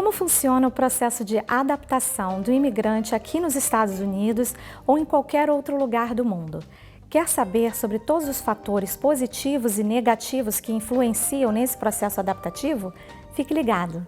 como funciona o processo de adaptação do imigrante aqui nos Estados Unidos ou em qualquer outro lugar do mundo? Quer saber sobre todos os fatores positivos e negativos que influenciam nesse processo adaptativo? Fique ligado!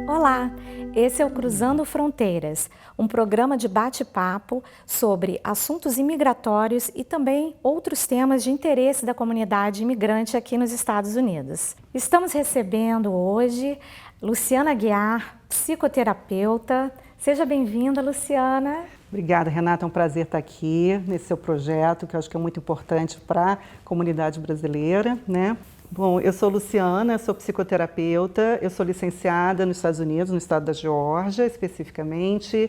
Olá, esse é o Cruzando Fronteiras, um programa de bate-papo sobre assuntos imigratórios e também outros temas de interesse da comunidade imigrante aqui nos Estados Unidos. Estamos recebendo hoje Luciana Aguiar, psicoterapeuta. Seja bem-vinda, Luciana. Obrigada, Renata. É um prazer estar aqui nesse seu projeto, que eu acho que é muito importante para a comunidade brasileira, né? Bom, eu sou Luciana, sou psicoterapeuta, eu sou licenciada nos Estados Unidos, no estado da Geórgia, especificamente.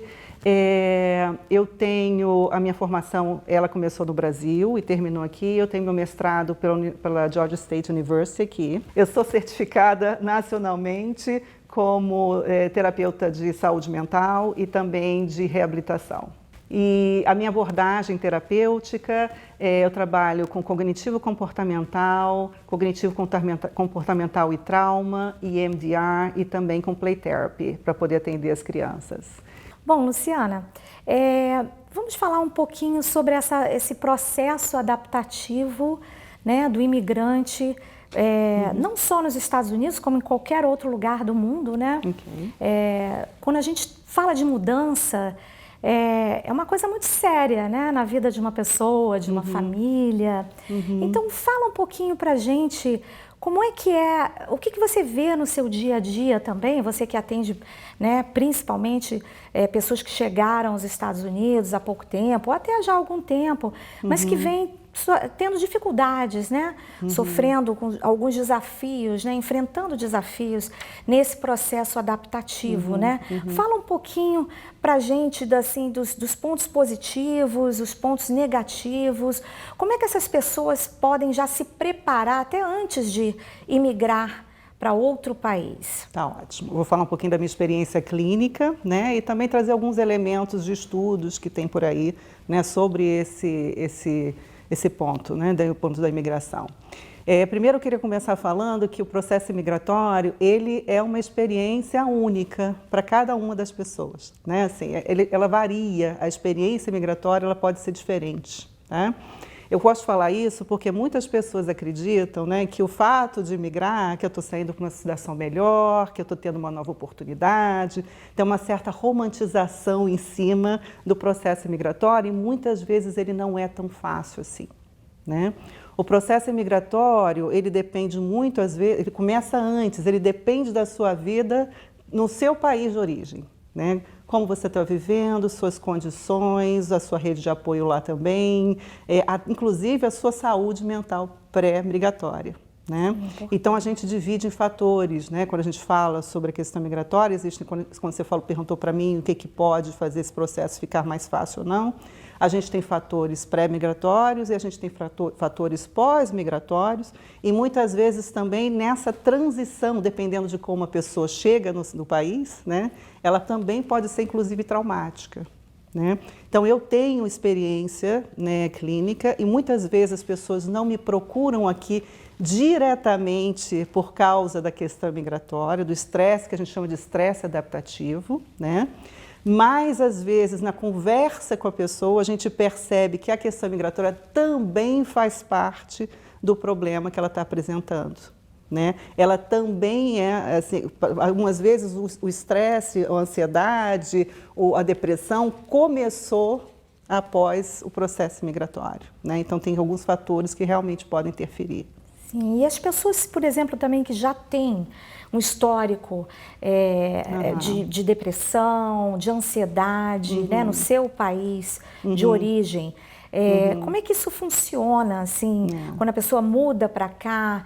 Eu tenho a minha formação, ela começou no Brasil e terminou aqui. Eu tenho meu mestrado pela Georgia State University aqui. Eu sou certificada nacionalmente como terapeuta de saúde mental e também de reabilitação. E a minha abordagem terapêutica, eu trabalho com cognitivo comportamental e trauma, EMDR e também com play therapy, para poder atender as crianças. Bom, Luciana, vamos falar um pouquinho sobre esse processo adaptativo, né, do imigrante, não só nos Estados Unidos, como em qualquer outro lugar do mundo, né? Okay. Quando a gente fala de mudança, é uma coisa muito séria, né, na vida de uma pessoa, de uma família. Então, fala um pouquinho pra gente como é que o que você vê no seu dia a dia também, você que atende, né, principalmente pessoas que chegaram aos Estados Unidos há pouco tempo, ou até já há algum tempo, mas que vêm tendo dificuldades, né? Sofrendo com alguns desafios, né? Enfrentando desafios nesse processo adaptativo, né? Fala um pouquinho pra gente dos pontos positivos, os pontos negativos, como é que essas pessoas podem já se preparar até antes de imigrar para outro país? Tá ótimo. Vou falar um pouquinho da minha experiência clínica, né? E também trazer alguns elementos de estudos que tem por aí, né? Sobre esse ponto, né, o ponto da imigração. Primeiro eu queria começar falando que o processo imigratório, ele é uma experiência única para cada uma das pessoas, né? Assim, ela varia, a experiência migratória ela pode ser diferente, né? Eu gosto de falar isso porque muitas pessoas acreditam, né, que o fato de imigrar, que eu estou saindo para uma situação melhor, que eu estou tendo uma nova oportunidade, tem uma certa romantização em cima do processo imigratório e muitas vezes ele não é tão fácil assim, né? O processo imigratório, ele depende muito, às vezes, ele começa antes, ele depende da sua vida no seu país de origem, né? Como você está vivendo, suas condições, a sua rede de apoio lá também, inclusive a sua saúde mental pré-migratória, né? Então a gente divide em fatores, né? Quando a gente fala sobre a questão migratória, existe, quando você perguntou para mim o que pode fazer esse processo ficar mais fácil ou não, a gente tem fatores pré-migratórios e a gente tem fatores pós-migratórios e muitas vezes também nessa transição, dependendo de como a pessoa chega no país, né, ela também pode ser inclusive traumática, né? Então eu tenho experiência, né, clínica e muitas vezes as pessoas não me procuram aqui diretamente por causa da questão migratória, do estresse que a gente chama de estresse adaptativo, né? Mas, às vezes, na conversa com a pessoa, a gente percebe que a questão migratória também faz parte do problema que ela está apresentando, né? Ela também assim, algumas vezes o estresse, a ansiedade, ou a depressão começou após o processo migratório, né? Então, tem alguns fatores que realmente podem interferir. Sim, e as pessoas, por exemplo, também que já têm um histórico de depressão, de ansiedade, né, no seu país de origem, como é que isso funciona, assim, quando a pessoa muda para cá,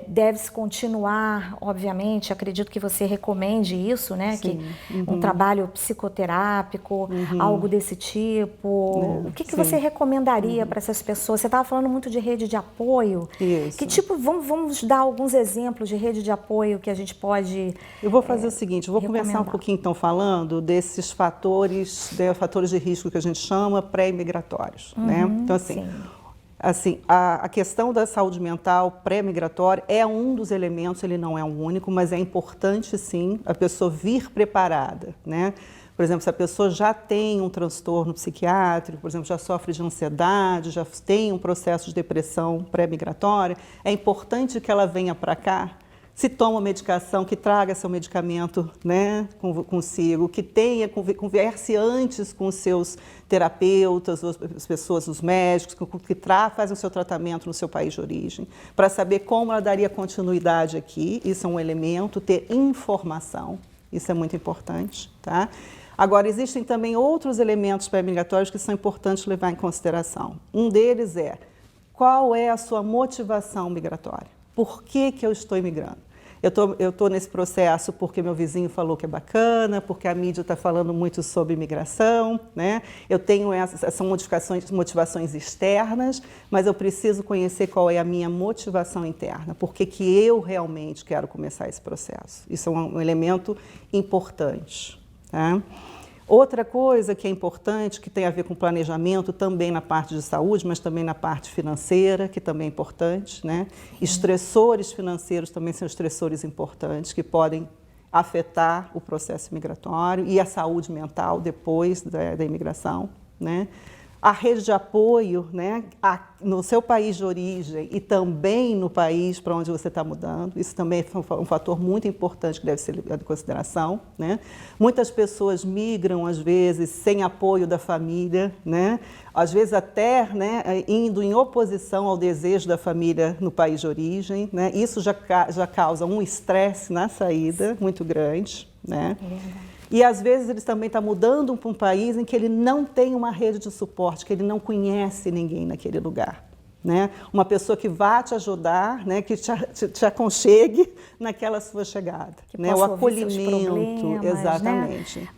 deve-se continuar, obviamente, acredito que você recomende isso, né, que um trabalho psicoterápico, algo desse tipo, o que você recomendaria para essas pessoas? Você estava falando muito de rede de apoio, que tipo, vamos dar alguns exemplos de rede de apoio que a gente pode Eu vou fazer o seguinte, eu vou começar um pouquinho então falando desses fatores, fatores de risco que a gente chama pré-migratórios, né? Então assim, Assim, a questão da saúde mental pré-migratória é um dos elementos, ele não é o único, mas é importante sim a pessoa vir preparada, né? Por exemplo, se a pessoa já tem um transtorno psiquiátrico, por exemplo, já sofre de ansiedade, já tem um processo de depressão pré-migratória, é importante que ela venha para cá, se toma medicação, que traga seu medicamento, né, consigo, que converse antes com os seus terapeutas, as pessoas, os médicos, que fazem o seu tratamento no seu país de origem, para saber como ela daria continuidade aqui. Isso é um elemento, ter informação, isso é muito importante, tá? Agora, existem também outros elementos pré-migratórios que são importantes levar em consideração. Um deles é, qual é a sua motivação migratória? Por que eu estou imigrando? Eu estou nesse processo porque meu vizinho falou que é bacana, porque a mídia está falando muito sobre imigração, né? Eu tenho essas motivações externas, mas eu preciso conhecer qual é a minha motivação interna, por que eu realmente quero começar esse processo. Isso é um elemento importante, tá? Outra coisa que é importante, que tem a ver com planejamento, também na parte de saúde, mas também na parte financeira, que também é importante, né? Estressores financeiros também são estressores importantes, que podem afetar o processo migratório e a saúde mental depois da imigração, né? A rede de apoio, né, no seu país de origem e também no país para onde você está mudando, isso também é um fator muito importante que deve ser levado em consideração, né? Muitas pessoas migram, às vezes, sem apoio da família, né? Às vezes até, né, indo em oposição ao desejo da família no país de origem, né? Isso já causa um estresse na saída muito grande, né? E às vezes ele também está mudando para um país em que ele não tem uma rede de suporte, que ele não conhece ninguém naquele lugar, né? Uma pessoa que vá te ajudar, né? Que te aconchegue naquela sua chegada, que né? O acolhimento, exatamente. Né?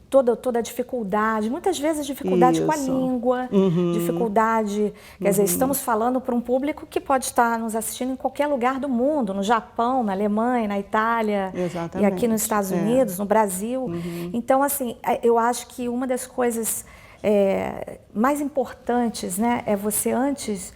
Toda a dificuldade, muitas vezes dificuldade com a língua, dificuldade, quer dizer, estamos falando para um público que pode estar nos assistindo em qualquer lugar do mundo, no Japão, na Alemanha, na Itália, e aqui nos Estados Unidos, no Brasil. Então, assim, eu acho que uma das coisas mais importantes, né, é você antes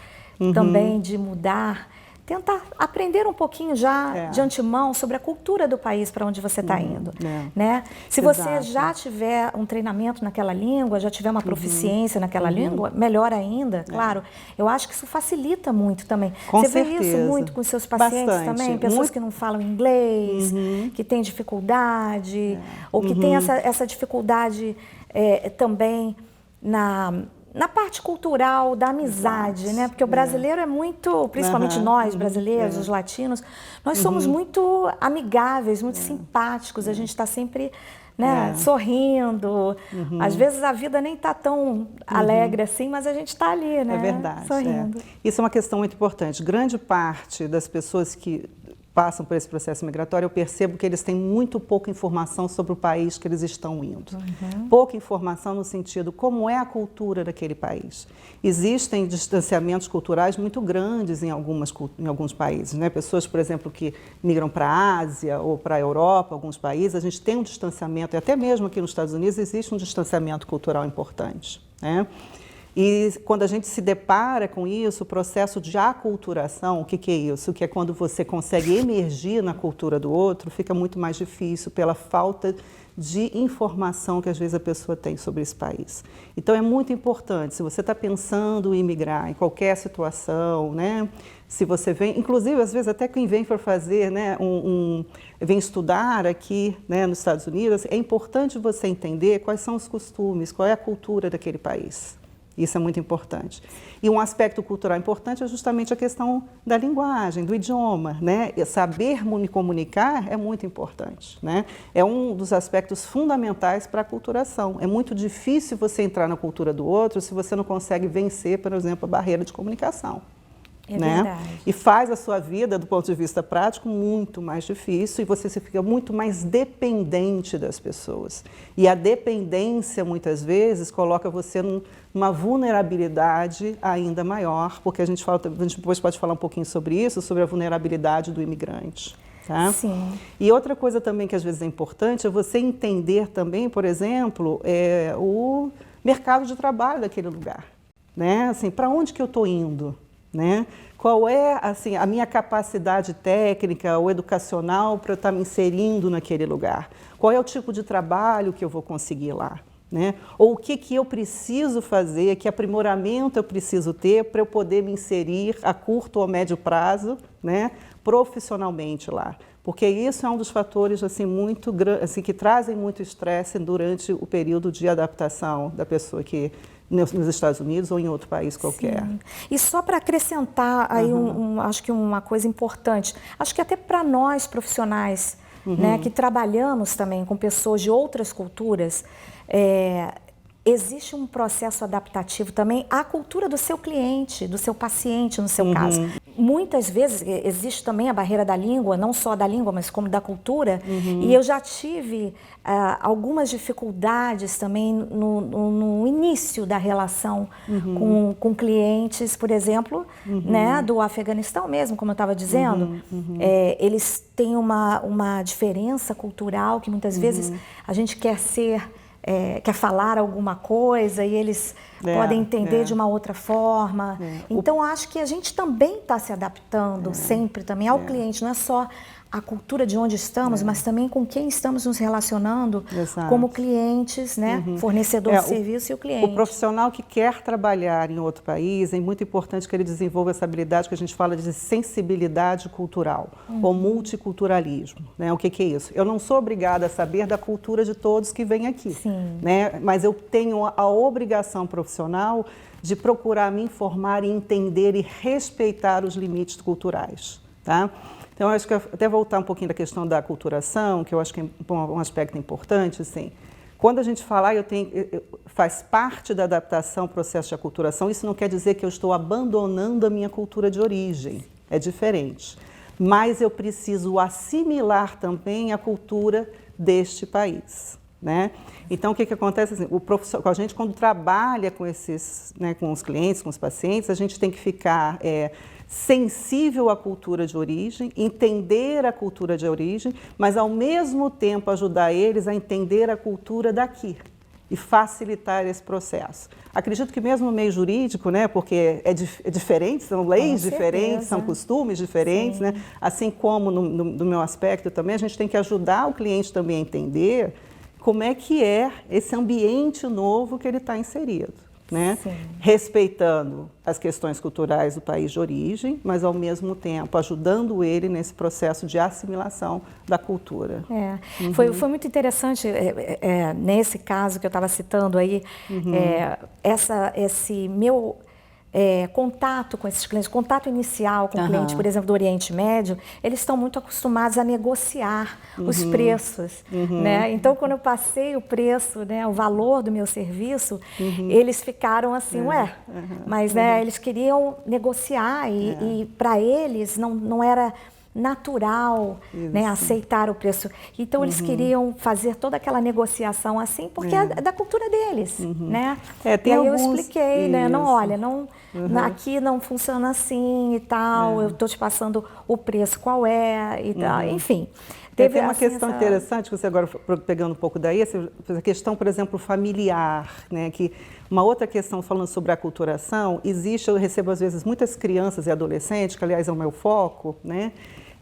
também de mudar, tentar aprender um pouquinho já de antemão sobre a cultura do país para onde você está indo, né? Se você já tiver um treinamento naquela língua, já tiver uma proficiência naquela língua, melhor ainda, claro. Eu acho que isso facilita muito também. Com você certeza. vê isso muito com seus pacientes também? Pessoas que não falam inglês, que têm dificuldade, ou que têm essa dificuldade também na parte cultural da amizade, né? Porque o brasileiro é muito, principalmente nós brasileiros, os latinos, nós somos muito amigáveis, muito simpáticos, a gente está sempre, né, sorrindo. Às vezes a vida nem está tão alegre assim, mas a gente está ali, né? É verdade. Sorrindo. Isso é uma questão muito importante. Grande parte das pessoas que passam por esse processo migratório, eu percebo que eles têm muito pouca informação sobre o país que eles estão indo. Pouca informação no sentido como é a cultura daquele país. Existem distanciamentos culturais muito grandes em alguns países, né? Pessoas, por exemplo, que migram para a Ásia ou para a Europa, alguns países, a gente tem um distanciamento, e até mesmo aqui nos Estados Unidos existe um distanciamento cultural importante, né? E quando a gente se depara com isso, o processo de aculturação, o que é isso? Que é quando você consegue emergir na cultura do outro, fica muito mais difícil pela falta de informação que às vezes a pessoa tem sobre esse país. Então é muito importante, se você está pensando em imigrar em qualquer situação, né? Se você vem, inclusive às vezes até quem vem para fazer, né, vem estudar aqui, né, nos Estados Unidos, é importante você entender quais são os costumes, qual é a cultura daquele país. Isso é muito importante. E um aspecto cultural importante é justamente a questão da linguagem, do idioma, né? Saber me comunicar é muito importante, né? É um dos aspectos fundamentais para a aculturação. É muito difícil você entrar na cultura do outro se você não consegue vencer, por exemplo, a barreira de comunicação. É né? verdade. E faz a sua vida, do ponto de vista prático, muito mais difícil e você fica muito mais dependente das pessoas. E a dependência, muitas vezes, coloca você numa vulnerabilidade ainda maior, porque a gente depois pode falar um pouquinho sobre isso, sobre a vulnerabilidade do imigrante. Tá? Sim. E outra coisa também que às vezes é importante é você entender também, por exemplo, o mercado de trabalho daquele lugar. né? Assim, para onde que eu estou indo, né? Qual é, assim, a minha capacidade técnica ou educacional para eu estar me inserindo naquele lugar? Qual é o tipo de trabalho que eu vou conseguir lá, né? Ou o que que eu preciso fazer, que aprimoramento eu preciso ter para eu poder me inserir a curto ou médio prazo, né, profissionalmente lá? Porque isso é um dos fatores assim, muito, assim, que trazem muito estresse durante o período de adaptação da pessoa que nos Estados Unidos ou em outro país qualquer. Sim. E só para acrescentar aí acho que uma coisa importante, acho que até para nós profissionais, né, que trabalhamos também com pessoas de outras culturas, existe um processo adaptativo também à cultura do seu cliente, do seu paciente, no seu caso. Muitas vezes existe também a barreira da língua, não só da língua, mas como da cultura. E eu já tive algumas dificuldades também no início da relação com clientes, por exemplo, né, do Afeganistão mesmo, como eu estava dizendo. Eles têm uma diferença cultural que muitas vezes a gente quer falar alguma coisa e eles podem entender de uma outra forma. Então, acho que a gente também está se adaptando sempre também ao cliente, não é só a cultura de onde estamos, mas também com quem estamos nos relacionando como clientes, né? Fornecedor de serviço e o cliente. O profissional que quer trabalhar em outro país, é muito importante que ele desenvolva essa habilidade que a gente fala de sensibilidade cultural, ou multiculturalismo, né? O que é isso? Eu não sou obrigada a saber da cultura de todos que vêm aqui, né? Mas eu tenho a obrigação profissional de procurar me informar e entender e respeitar os limites culturais, tá? Então, acho que até voltar um pouquinho da questão da aculturação, que eu acho que é um aspecto importante, assim, quando a gente fala, faz parte da adaptação, processo de aculturação, isso não quer dizer que eu estou abandonando a minha cultura de origem, é diferente. Mas eu preciso assimilar também a cultura deste país, né? Então, o que acontece? Assim, a gente, quando trabalha com esses, né, com os clientes, com os pacientes, a gente tem que ficar sensível à cultura de origem, entender a cultura de origem, mas ao mesmo tempo ajudar eles a entender a cultura daqui e facilitar esse processo. Acredito que mesmo no meio jurídico, né, porque é diferente, são leis diferentes, são costumes diferentes, né, assim como no meu aspecto também, a gente tem que ajudar o cliente também a entender como é que é esse ambiente novo que ele está inserido, né? Respeitando as questões culturais do país de origem, mas ao mesmo tempo ajudando ele nesse processo de assimilação da cultura. Foi muito interessante nesse caso que eu estava citando aí, esse meu contato com esses clientes, contato inicial com o cliente, por exemplo, do Oriente Médio, eles estão muito acostumados a negociar os preços, né? Então, quando eu passei o preço, né, o valor do meu serviço, eles ficaram assim, mas né, eles queriam negociar e para eles não era natural, né, aceitar o preço. Então, eles queriam fazer toda aquela negociação assim, porque é da cultura deles, né? Tem e aí alguns... eu expliquei, né? Não, olha, aqui não funciona assim e tal, eu estou te passando o preço, qual é e tal, enfim. Tem uma questão interessante, que você agora pegando um pouco daí, essa questão, por exemplo, familiar, né? Que uma outra questão falando sobre a aculturação, eu recebo às vezes muitas crianças e adolescentes, que aliás é o meu foco, né?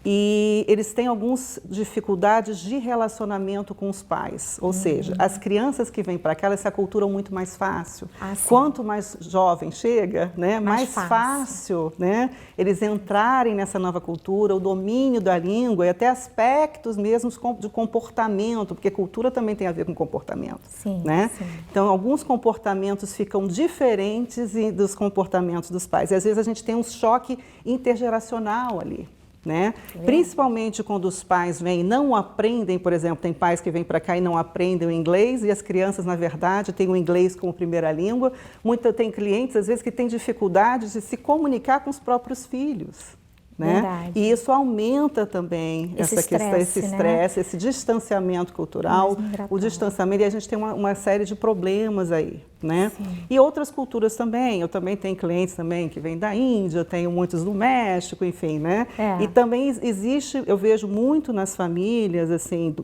E eles têm algumas dificuldades de relacionamento com os pais, ou seja, as crianças que vêm para cá, elas se aculturam muito mais fácil. Quanto mais jovem chega, né, mais fácil, né, eles entrarem nessa nova cultura, o domínio da língua e até aspectos mesmo de comportamento, porque cultura também tem a ver com comportamento, né? Então, alguns comportamentos ficam diferentes dos comportamentos dos pais, e às vezes a gente tem um choque intergeracional ali, né? Principalmente quando os pais vêm e não aprendem, por exemplo, tem pais que vêm para cá e não aprendem o inglês e as crianças, na verdade, têm o inglês como primeira língua. Tem clientes, às vezes, que têm dificuldades de se comunicar com os próprios filhos, né? E isso aumenta também esse estresse, esse distanciamento cultural, o distanciamento, e a gente tem uma série de problemas aí. né? E outras culturas também. Eu também tenho clientes também que vêm da Índia, eu tenho muitos do México, enfim, né? E também existe, eu vejo muito nas famílias, assim,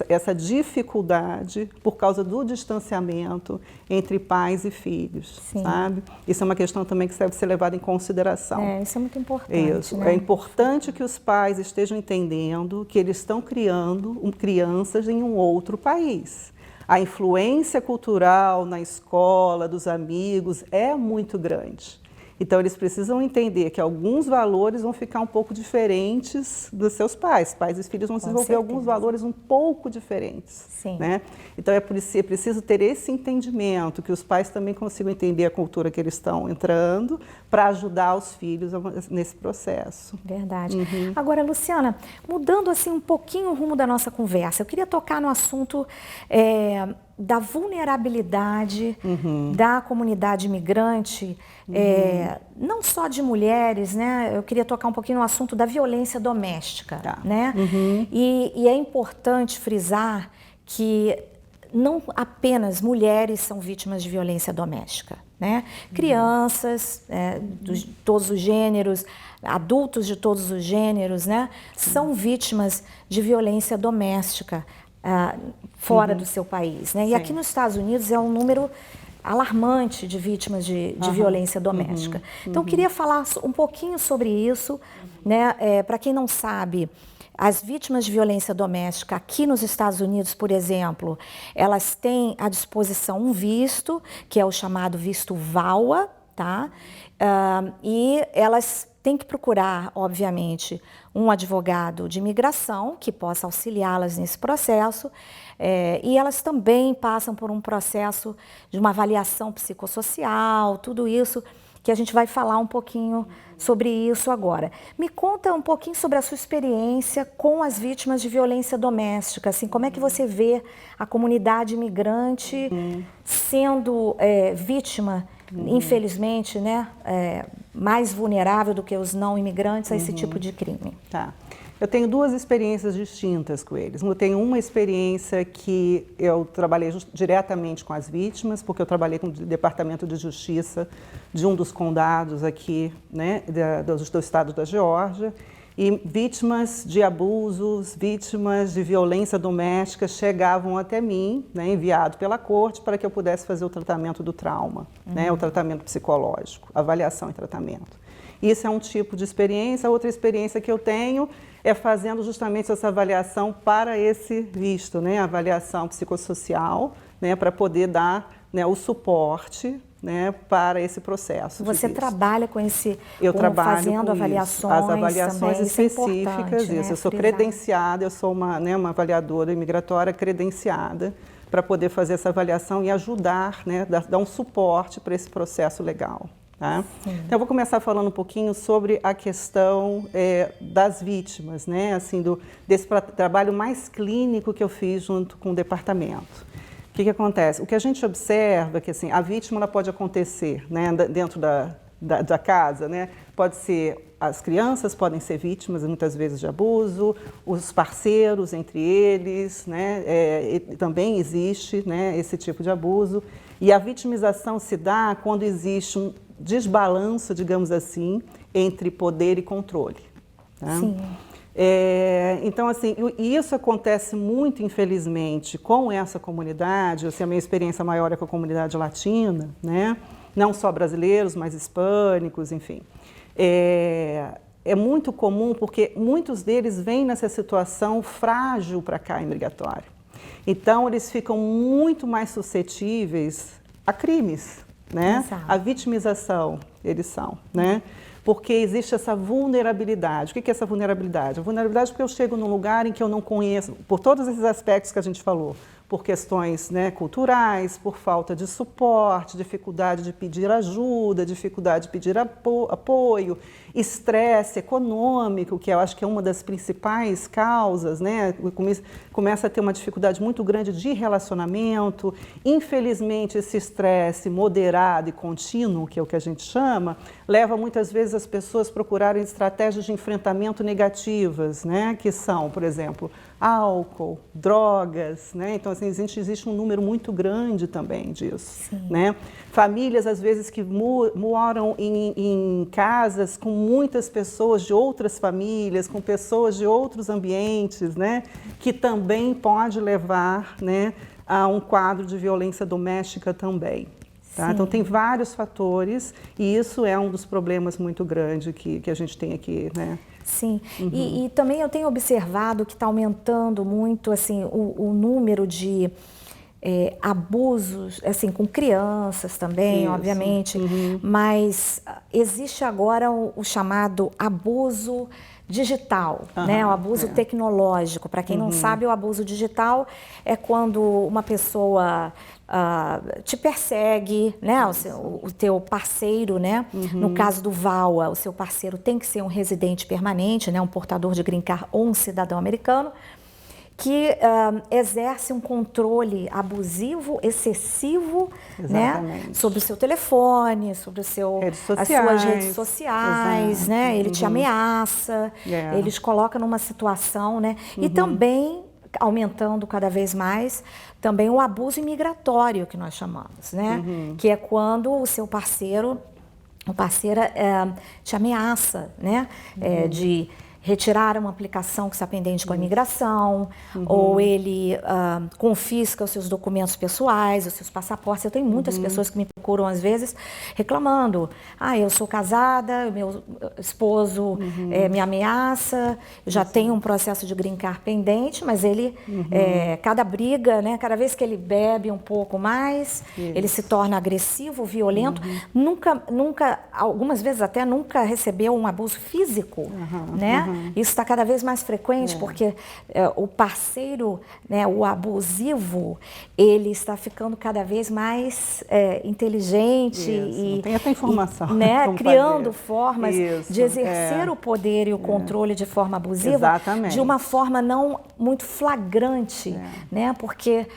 essa dificuldade por causa do distanciamento entre pais e filhos, sabe? Isso é uma questão também que deve ser levada em consideração. Isso é muito importante. Isso. Né? É importante que os pais estejam entendendo que eles estão criando crianças em um outro país. A influência cultural na escola, dos amigos, é muito grande. Então, eles precisam entender que alguns valores vão ficar um pouco diferentes dos seus pais. Pais e filhos vão desenvolver alguns valores um pouco diferentes. Né? Então, é preciso ter esse entendimento, que os pais também consigam entender a cultura que eles estão entrando para ajudar os filhos nesse processo. Verdade. Agora, Luciana, mudando assim um pouquinho o rumo da nossa conversa, eu queria tocar no assunto da vulnerabilidade da comunidade imigrante, não só de mulheres, né? Eu queria tocar um pouquinho no assunto da violência doméstica, né? E é importante frisar que não apenas mulheres são vítimas de violência doméstica, né? Crianças de todos os gêneros, adultos de todos os gêneros, né? São vítimas de violência doméstica fora do seu país, né? E aqui nos Estados Unidos é um número alarmante de vítimas de violência doméstica. Então, eu queria falar um pouquinho sobre isso, né? Para quem não sabe, as vítimas de violência doméstica aqui nos Estados Unidos, por exemplo, elas têm à disposição um visto, que é o chamado visto VAWA, tá? E elas têm que procurar, obviamente, um advogado de imigração que possa auxiliá-las nesse processo, e elas também passam por um processo de uma avaliação psicossocial, tudo isso que a gente vai falar um pouquinho sobre isso agora. Me conta um pouquinho sobre a sua experiência com as vítimas de violência doméstica, assim, como é que você vê a comunidade imigrante sendo vítima, infelizmente, né, mais vulnerável do que os não imigrantes a esse tipo de crime? Tá. Eu tenho duas experiências distintas com eles. Eu tenho uma experiência que eu trabalhei diretamente com as vítimas, porque eu trabalhei com o Departamento de Justiça de um dos condados aqui, né, do estado da Geórgia, e vítimas de abusos, vítimas de violência doméstica chegavam até mim, né, enviado pela corte, para que eu pudesse fazer o tratamento do trauma, né, o tratamento psicológico, avaliação e tratamento. Isso é um tipo de experiência. Outra experiência que eu tenho é fazendo justamente essa avaliação para esse visto, né, avaliação psicossocial, né, para poder dar, né, o suporte, né, para esse processo. Você trabalha com esse, fazendo avaliações, as avaliações também, específicas, isso é eu sou credenciada, eu sou uma avaliadora imigratória credenciada para poder fazer essa avaliação e ajudar, né, dar um suporte para esse processo legal. Tá? Então, eu vou começar falando um pouquinho sobre a questão das vítimas, né? Assim, desse trabalho mais clínico que eu fiz junto com o departamento. O que acontece? O que a gente observa é que assim, a vítima ela pode acontecer, né, dentro da casa, né? Pode ser, as crianças podem ser vítimas muitas vezes de abuso, os parceiros entre eles, né? Também existe, né, esse tipo de abuso. E a vitimização se dá quando existe um desbalanço, digamos assim, entre poder e controle. Tá? Sim. Então, assim, isso acontece muito, infelizmente, com essa comunidade. Assim, a minha experiência maior é com a comunidade latina, né? Não só brasileiros, mas hispânicos, enfim. É muito comum porque muitos deles vêm nessa situação frágil para cá, imigratório. Então, eles ficam muito mais suscetíveis a crimes, né? A vitimização, eles são, né? Porque existe essa vulnerabilidade. O que é essa vulnerabilidade? A vulnerabilidade é porque eu chego num lugar em que eu não conheço, por todos esses aspectos que a gente falou, por questões, né, culturais, por falta de suporte, dificuldade de pedir ajuda, dificuldade de pedir apoio, estresse econômico, que eu acho que é uma das principais causas, né? Começa a ter uma dificuldade muito grande de relacionamento. Infelizmente, esse estresse moderado e contínuo, que é o que a gente chama, leva muitas vezes as pessoas a procurarem estratégias de enfrentamento negativas, né? Que são, por exemplo, álcool, drogas, né? Então, assim, assim, existe um número muito grande também disso, né? Famílias, às vezes, que moram em casas com muitas pessoas de outras famílias, com pessoas de outros ambientes, né? Que também pode levar, né, a um quadro de violência doméstica também. Tá? Então, tem vários fatores e isso é um dos problemas muito grandes que a gente tem aqui, né? Sim, e também eu tenho observado que está aumentando muito assim, o número de abusos, assim, com crianças também, obviamente, mas existe agora o chamado abuso digital, né? O abuso tecnológico. Para quem não sabe, o abuso digital é quando uma pessoa te persegue, né? O teu parceiro, né? No caso do VAWA, o seu parceiro tem que ser um residente permanente, né? Um portador de green card ou um cidadão americano, que exerce um controle abusivo, excessivo, né, sobre o seu telefone, sobre as suas redes sociais, né? Ele te ameaça, ele te coloca numa situação, né? E também, aumentando cada vez mais, também o abuso imigratório, que nós chamamos, né? Que é quando o seu parceiro, ou parceira, te ameaça, né? De retirar uma aplicação que está pendente com a imigração, ou ele confisca os seus documentos pessoais, os seus passaportes. Eu tenho muitas pessoas que me procuram às vezes reclamando: eu sou casada, meu esposo me ameaça, eu já tenho um processo de green card pendente, mas ele, cada briga, né, cada vez que ele bebe um pouco mais, ele se torna agressivo, violento, nunca, algumas vezes até nunca recebeu um abuso físico, né? Isso está cada vez mais frequente porque o parceiro, né, o abusivo, ele está ficando cada vez mais inteligente e tem até informação, né, criando formas de exercer o poder e o controle de forma abusiva, de uma forma não muito flagrante, né? Porque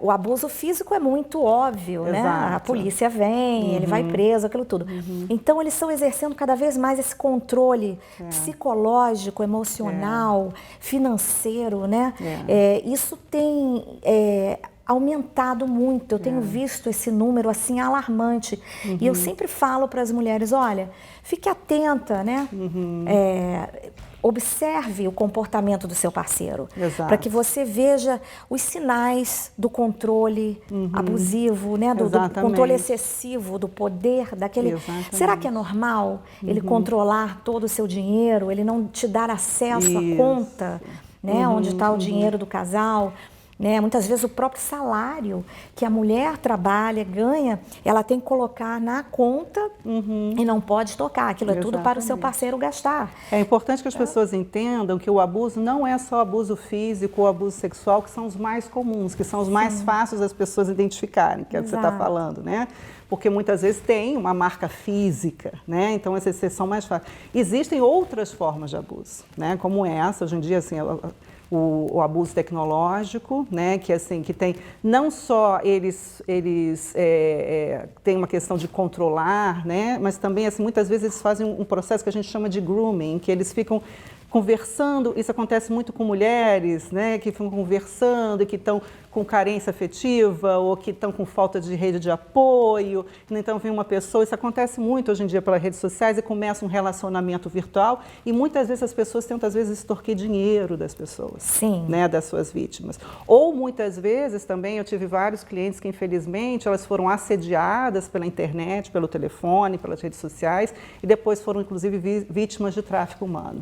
o abuso físico é muito óbvio, né? A polícia vem, ele vai preso, aquilo tudo. Então, eles estão exercendo cada vez mais esse controle psicológico, emocional, financeiro, né? Isso tem aumentado muito. Eu tenho visto esse número assim alarmante. E eu sempre falo para as mulheres: olha, fique atenta, né? Observe o comportamento do seu parceiro, para que você veja os sinais do controle abusivo, né? Do controle excessivo, do poder daquele. Será que é normal ele controlar todo o seu dinheiro, ele não te dar acesso à conta, né? Onde está o dinheiro do casal? Né? Muitas vezes o próprio salário que a mulher trabalha, ganha, ela tem que colocar na conta e não pode tocar. Aquilo é tudo para o seu parceiro gastar. É importante que as pessoas entendam que o abuso não é só abuso físico ou abuso sexual, que são os mais comuns, que são os mais fáceis das pessoas identificarem, que é o que você está falando, né? Porque muitas vezes tem uma marca física, né? Então essas são mais fáceis. Existem outras formas de abuso, né? Como essa, hoje em dia, assim, o abuso tecnológico, né, que assim, que tem não só eles têm uma questão de controlar, né, mas também assim, muitas vezes eles fazem um processo que a gente chama de grooming, que eles ficam conversando. Isso acontece muito com mulheres, né, que ficam conversando e que estão com carência afetiva ou que estão com falta de rede de apoio. Então vem uma pessoa, isso acontece muito hoje em dia pelas redes sociais, e começa um relacionamento virtual e muitas vezes as pessoas tentam, às vezes, extorquir dinheiro das pessoas, né, das suas vítimas. Ou muitas vezes também, eu tive vários clientes que infelizmente elas foram assediadas pela internet, pelo telefone, pelas redes sociais e depois foram inclusive vítimas de tráfico humano.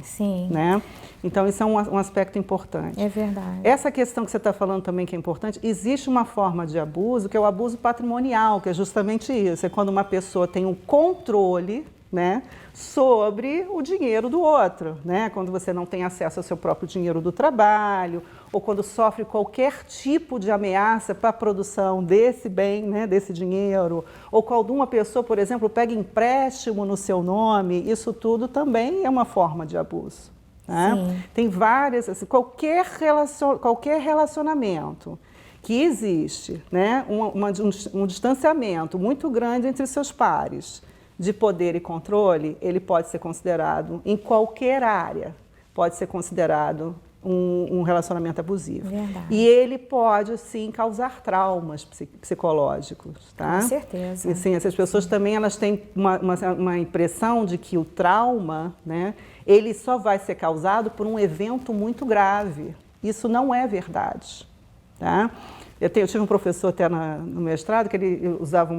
Né? Então isso é um aspecto importante. É verdade. Essa questão que você está falando também que é importante, existe uma forma de abuso que é o abuso patrimonial, que é justamente isso, é quando uma pessoa tem um controle, né, sobre o dinheiro do outro, né? Quando você não tem acesso ao seu próprio dinheiro do trabalho, ou quando sofre qualquer tipo de ameaça para a produção desse bem, né, desse dinheiro, ou quando uma pessoa, por exemplo, pega empréstimo no seu nome, isso tudo também é uma forma de abuso. Né? Tem várias, assim, qualquer relacionamento que existe, né, um distanciamento muito grande entre seus pares, de poder e controle, ele pode ser considerado, em qualquer área, pode ser considerado um relacionamento abusivo. Verdade. E ele pode, sim, causar traumas psicológicos, tá? Com certeza. E, sim, essas pessoas também elas têm uma impressão de que o trauma, né, ele só vai ser causado por um evento muito grave. Isso não é verdade, tá? Eu tive um professor até no mestrado que ele usava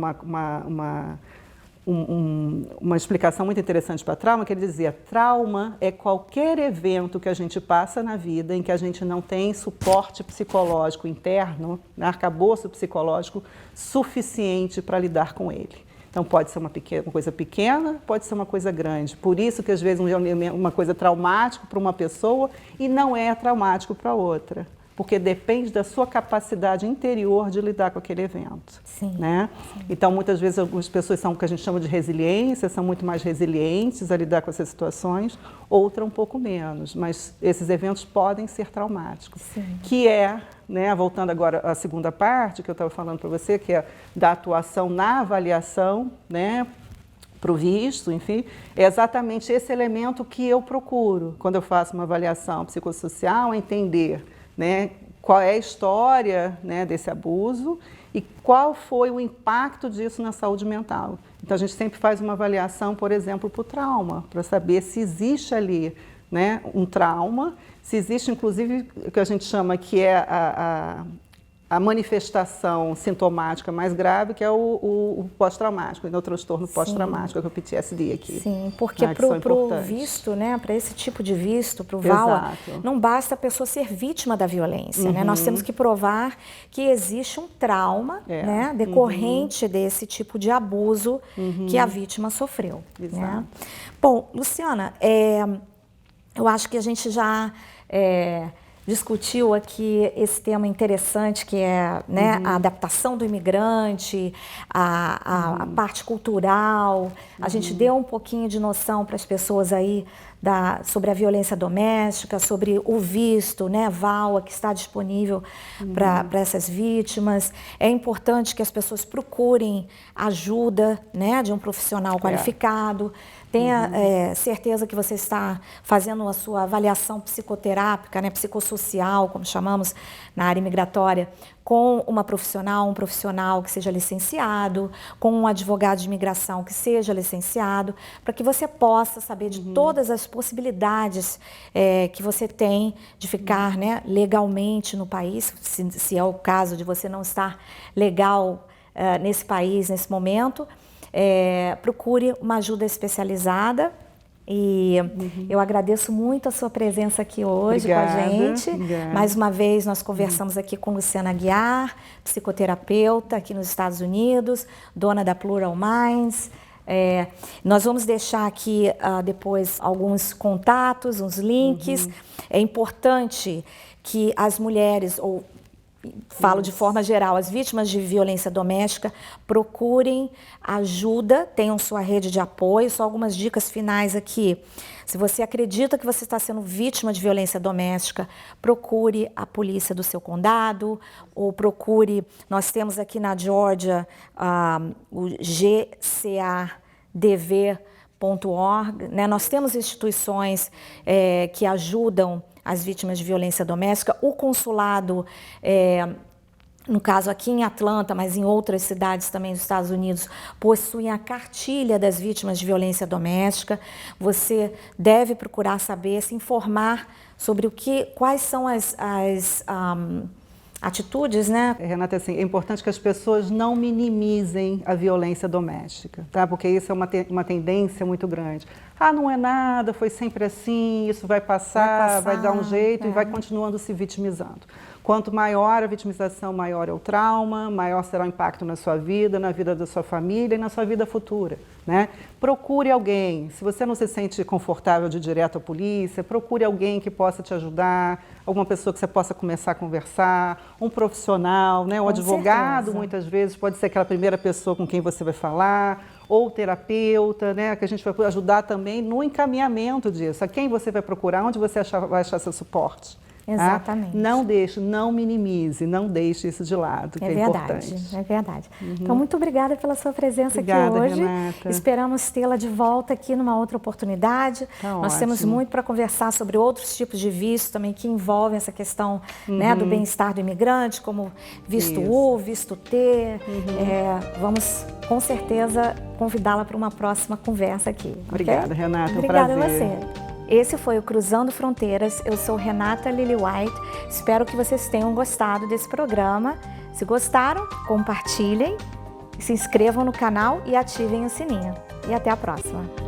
uma explicação muito interessante para trauma, que ele dizia: trauma é qualquer evento que a gente passa na vida em que a gente não tem suporte psicológico interno, arcabouço psicológico suficiente para lidar com ele. Então pode ser uma coisa pequena, pode ser uma coisa grande. Por isso que às vezes uma coisa traumática para uma pessoa e não é traumático para outra. Porque depende da sua capacidade interior de lidar com aquele evento. Sim, né? Sim. Então, muitas vezes, algumas pessoas são o que a gente chama de resiliência, são muito mais resilientes a lidar com essas situações, outra um pouco menos. Mas esses eventos podem ser traumáticos. Sim. Que é, né, voltando agora à segunda parte, que eu estava falando para você, que é da atuação na avaliação, né, para o visto, enfim, é exatamente esse elemento que eu procuro quando eu faço uma avaliação psicossocial, entender, né, qual é a história, né, desse abuso e qual foi o impacto disso na saúde mental. Então, a gente sempre faz uma avaliação, por exemplo, para o trauma, para saber se existe ali, né, um trauma, se existe, inclusive, o que a gente chama que é a manifestação sintomática mais grave, que é o pós-traumático, o transtorno pós-traumático, que é o PTSD aqui. Sim, porque para o visto, né, para esse tipo de visto, para o VAWA, não basta a pessoa ser vítima da violência, né? Nós temos que provar que existe um trauma, né, decorrente desse tipo de abuso que a vítima sofreu. Né? Bom, Luciana, eu acho que a gente já discutiu aqui esse tema interessante que é, né, a adaptação do imigrante, a parte cultural. A gente deu um pouquinho de noção para as pessoas aí sobre a violência doméstica, sobre o visto, né, VAWA, que está disponível para essas vítimas. É importante que as pessoas procurem ajuda, né, de um profissional qualificado. Tenha certeza que você está fazendo a sua avaliação psicoterápica, né, psicossocial, como chamamos na área imigratória, com um profissional que seja licenciado, com um advogado de imigração que seja licenciado, para que você possa saber de todas as possibilidades que você tem de ficar, né, legalmente no país, se é o caso de você não estar legal nesse país, nesse momento. Procure uma ajuda especializada e eu agradeço muito a sua presença aqui hoje com a gente. Mais uma vez nós conversamos aqui com Luciana Aguiar, psicoterapeuta aqui nos Estados Unidos, dona da Plural Minds. Nós vamos deixar aqui depois alguns contatos, uns links. É importante que as mulheres, ou falo de forma geral, as vítimas de violência doméstica procurem ajuda, tenham sua rede de apoio. Só algumas dicas finais aqui. Se você acredita que você está sendo vítima de violência doméstica, procure a polícia do seu condado ou procure, nós temos aqui na Geórgia o gcadv.org, né? Nós temos instituições que ajudam as vítimas de violência doméstica. O consulado, no caso aqui em Atlanta, mas em outras cidades também dos Estados Unidos, possuem a cartilha das vítimas de violência doméstica. Você deve procurar saber, se informar sobre quais são as atitudes, né? Renata, assim, é importante que as pessoas não minimizem a violência doméstica, tá? Porque isso é uma tendência muito grande. Não é nada, foi sempre assim, isso vai passar, vai dar um jeito e vai continuando se vitimizando. Quanto maior a vitimização, maior é o trauma, maior será o impacto na sua vida, na vida da sua família e na sua vida futura, né? Procure alguém. Se você não se sente confortável de ir direto à polícia, procure alguém que possa te ajudar, alguma pessoa que você possa começar a conversar, um profissional, né? Um advogado, muitas vezes, pode ser aquela primeira pessoa com quem você vai falar, ou terapeuta, né? Que a gente vai ajudar também no encaminhamento disso. A quem você vai procurar, onde você vai achar seu suporte. Exatamente. Não minimize, não deixe isso de lado, que é importante. É verdade. Então, muito obrigada pela sua presença aqui hoje. Renata. Esperamos tê-la de volta aqui numa outra oportunidade. Tá Nós temos ótimo. muito para conversar sobre outros tipos de visto também que envolvem essa questão, né, do bem-estar do imigrante, como visto U, visto T. Vamos, com certeza, convidá-la para uma próxima conversa aqui. Obrigada, okay? Renata. Obrigada um prazer. a você. Esse foi o Cruzando Fronteiras. Eu sou Renata Lillywhite. Espero que vocês tenham gostado desse programa. Se gostaram, compartilhem, se inscrevam no canal e ativem o sininho. E até a próxima.